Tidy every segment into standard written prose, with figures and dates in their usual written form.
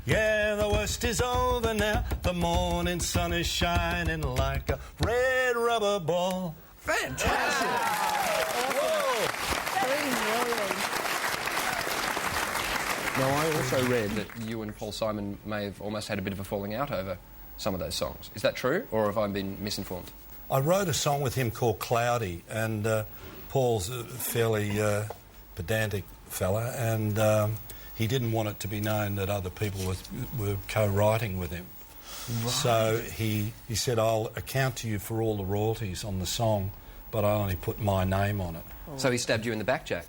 Yeah, the worst is over now. The morning sun is shining like a red rubber ball. Fantastic! Whoa! Now, I also read that you and Paul Simon may have almost had a bit of a falling out over some of those songs. Is that true, or have I been misinformed? I wrote a song with him called Cloudy, and Paul's a fairly pedantic fella, and he didn't want it to be known that other people were co-writing with him. Right. So he said, I'll account to you for all the royalties on the song, but I only put my name on it. So he stabbed you in the back, Jack?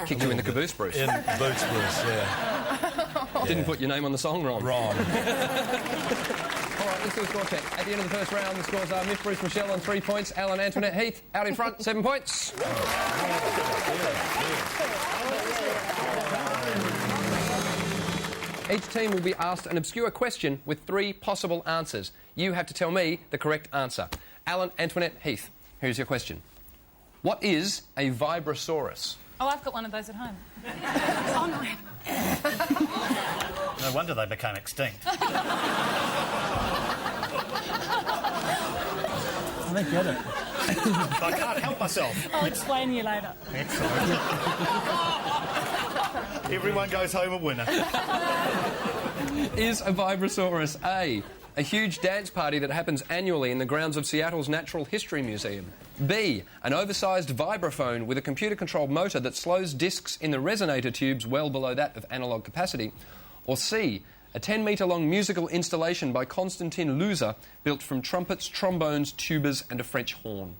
Kicked you in the caboose, Bruce? In the caboose, Bruce, yeah. Didn't put your name on the song, Ron? Ron. All right, let's do a score check. At the end of the first round, the scores are Miff, Bruce, Michelle on 3 points, Alan, Antoinette, Heath out in front, 7 points. Each team will be asked an obscure question with 3 possible answers. You have to tell me the correct answer. Alan, Antoinette, Heath, here's your question. What is a vibrosaurus? Oh, I've got one of those at home. Oh, no. No wonder they became extinct. I don't get it. I can't help myself. I'll explain to you later. Excellent. Everyone goes home a winner. Is a vibrosaurus A huge dance party that happens annually in the grounds of Seattle's Natural History Museum? B, an oversized vibraphone with a computer-controlled motor that slows discs in the resonator tubes well below that of analogue capacity? Or C, a 10-metre-long musical installation by Constantin Luza built from trumpets, trombones, tubas and a French horn?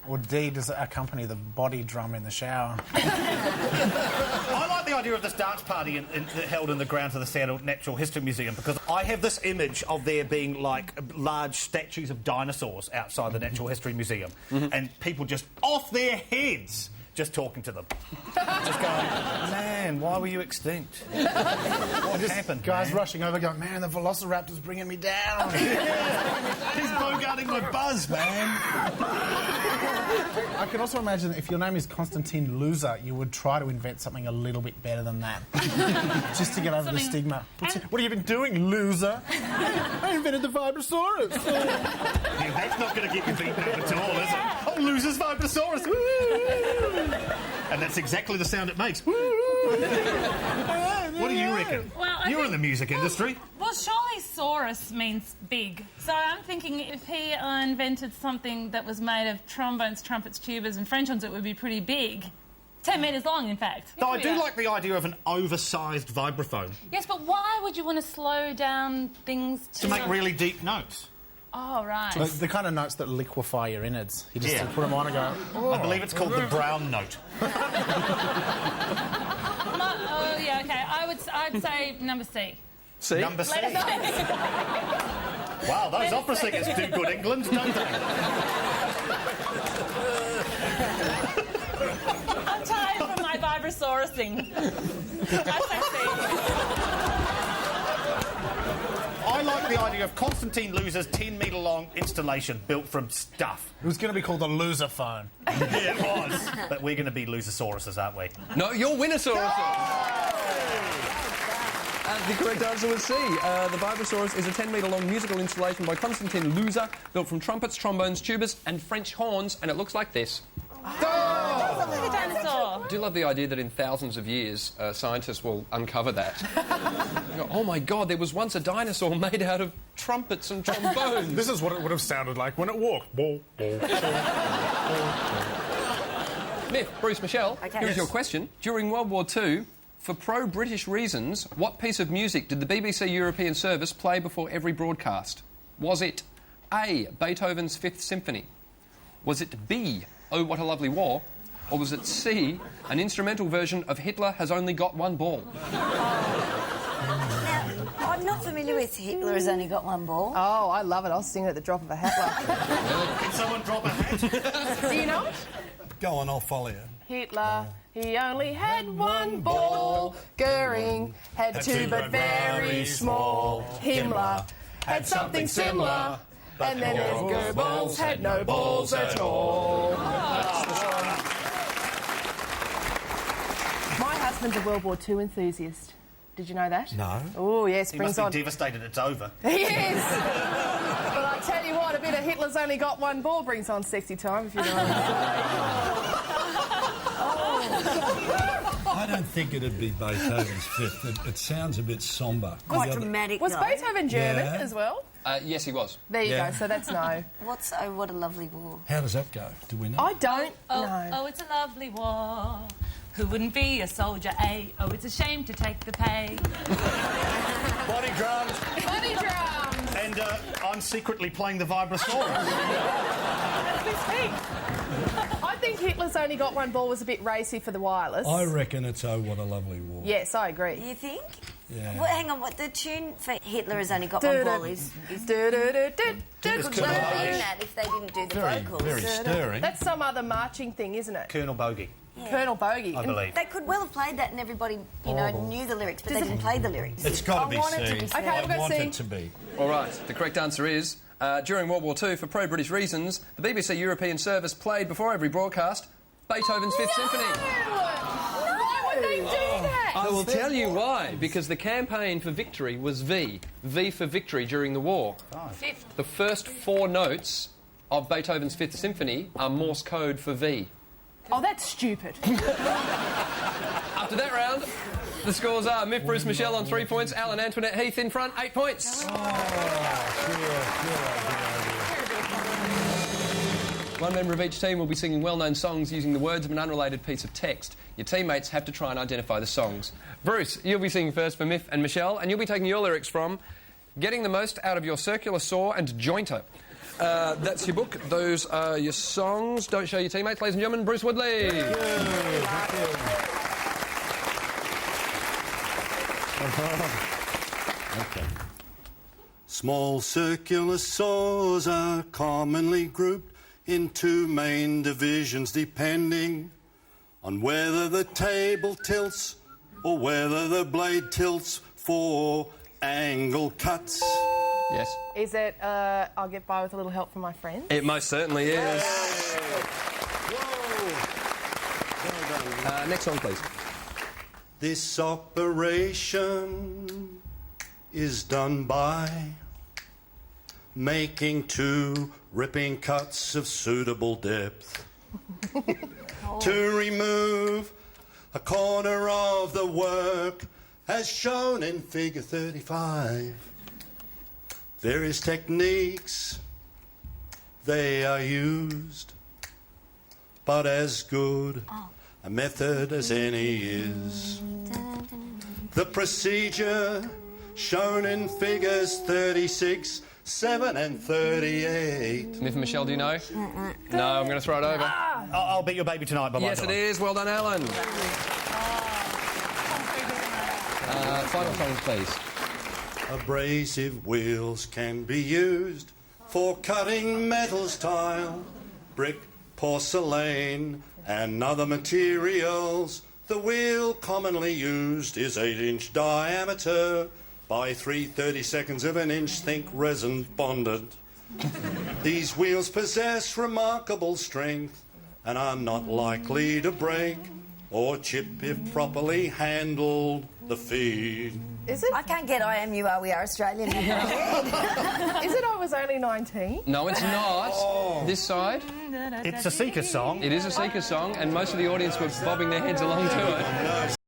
Or D, does it accompany the body drum in the shower? I like the idea of this dance party held in the grounds of the Seattle Natural History Museum because I have this image of there being, like, large statues of dinosaurs outside the Natural History Museum and people just off their heads just talking to them. Just going, man, why were you extinct? What happened, Guys man? rushing over going, man, the Velociraptor's bringing me down. He's bogarting my buzz, man. I can also imagine that if your name is Constantin Loser, you would try to invent something a little bit better than that. Just to get over the stigma. What have you been doing, loser? I invented the Vibrosaurus. Yeah, that's not going to get you beaten up at all, is it? Oh, loser's Vibrosaurus. Woo! And that's exactly the sound it makes. Woo! What do you reckon? Well, You're in the music industry. Well, surely saurus means big. So I'm thinking if he invented something that was made of trombones, trumpets, tubas and French horns, it would be pretty big. 10 metres long, in fact. Though I do like the idea of an oversized vibraphone. Yes, but why would you want to slow down things To make really deep notes. Oh, right. The kind of notes that liquefy your innards. You just Yeah. put them on and go... Oh. I believe it's called the brown note. Oh, yeah, OK. I'd say number C. C? Number C. Let us know. Wow, those opera singers do good England, don't they? I'm tired from my vibrosaurusing. I'd say C. I like the idea of Constantine Loser's 10-metre-long installation built from stuff. It was going to be called the Loser Phone. Yeah, it was. But we're going to be Losersauruses, aren't we? No, you're Winnosauruses! The correct answer was C. The Vibrosaurus is a 10-metre-long musical installation by Constantin Luza, built from trumpets, trombones, tubas and French horns, and it looks like this. It looks like a dinosaur. I do love the idea that in thousands of years, scientists will uncover that. Go, oh my God, there was once a dinosaur made out of trumpets and trombones. This is what it would have sounded like when it walked. Miff, Bruce, Michelle, here's your question. During World War II, for pro-British reasons, what piece of music did the BBC European Service play before every broadcast? Was it A, Beethoven's Fifth Symphony? Was it B, Oh What a Lovely War? Or was it C, an instrumental version of Hitler Has Only Got One Ball? Now, I'm not familiar with Hitler Has Only Got One Ball. Oh, I love it. I'll sing it at the drop of a hat. Can someone drop a hat? Do you know it? Go on, I'll follow you. Hitler, he only had one ball. Goering had two, but very small. Himmler had something similar. And then Goebbels had no balls at all. My husband's a World War II enthusiast. Did you know that? No. Oh, yes, He brings must on... be devastated it's over. He is! But I tell you what, a bit of Hitler's Only Got One Ball brings on sexy time, if you know what I'm saying. I don't think it'd be Beethoven's Fifth. It sounds a bit sombre. Quite dramatic, Was though. Beethoven German Yeah. as well? Yes, he was. There you Yeah. go, so that's no. What's Oh, What a Lovely War? How does that go? Do we know? I don't Oh, know. oh, it's a lovely war. Who wouldn't be a soldier, eh? Oh, it's a shame to take the pay. Body drums. Body drums! And I'm secretly playing the Vibrasaurus. As we speak. I think Hitler's Only Got One Ball was a bit racy for the wireless. I reckon it's Oh, What a Lovely War. Yes, I agree. You think? Yeah. Well, hang on, what the tune for Hitler Has Only Got One Ball is... It's Well, that if they didn't do the vocals. Very stirring. That's some other marching thing, isn't it? Colonel Bogey, Colonel Bogey. I believe. They could well have played that and everybody, you know, knew the lyrics, but they didn't play the lyrics. It's got to be I want C. it to be C. Okay, I we've got want C. it to be. All right, the correct answer is, during World War II, for pro-British reasons, the BBC European Service played before every broadcast Beethoven's Fifth Symphony. Why would they do that? I will tell you why. Because the campaign for victory was V. V for victory during the war. Fifth. The first 4 notes of Beethoven's Fifth Symphony are Morse code for V. Oh, that's stupid. After that round, the scores are Miff Bruce Michelle on 3 points, Alan Antoinette Heath in front, 8 points. One member of each team will be singing well-known songs using the words of an unrelated piece of text. Your teammates have to try and identify the songs. Bruce, you'll be singing first for Miff and Michelle, and you'll be taking your lyrics from Getting the Most Out of Your Circular Saw and Jointer. That's your book. Those are your songs. Don't show your teammates. Ladies and gentlemen, Bruce Woodley. Okay. Small circular saws are commonly grouped into main divisions depending on whether the table tilts or whether the blade tilts for angle cuts. Yes. Is it, I'll get by with a little help from my friend? It most certainly is. Next song, please. This operation is done by making 2 ripping cuts of suitable depth to remove a corner of the work as shown in figure 35. Various techniques they are used, but as good a method as any is the procedure shown in figures 36, 7 and 38. Miff and Michelle, do you know? No, I'm going to throw it over. I'll beat your baby tonight, bye-bye. Yes, it is. Well done, Alan. Final songs, please. Abrasive wheels can be used for cutting metals, tile, brick, porcelain and other materials. The wheel commonly used is 8-inch diameter by 3/32 of an inch thick resin bonded. These wheels possess remarkable strength and are not likely to break or chip if properly handled. The feed. Is it? I can't get I am, you are, we are Australian in my head. Is it I Was Only 19? No, it's not. This side. It's a Seeker song. It is a Seeker song, and most of the audience were bobbing their heads along to it.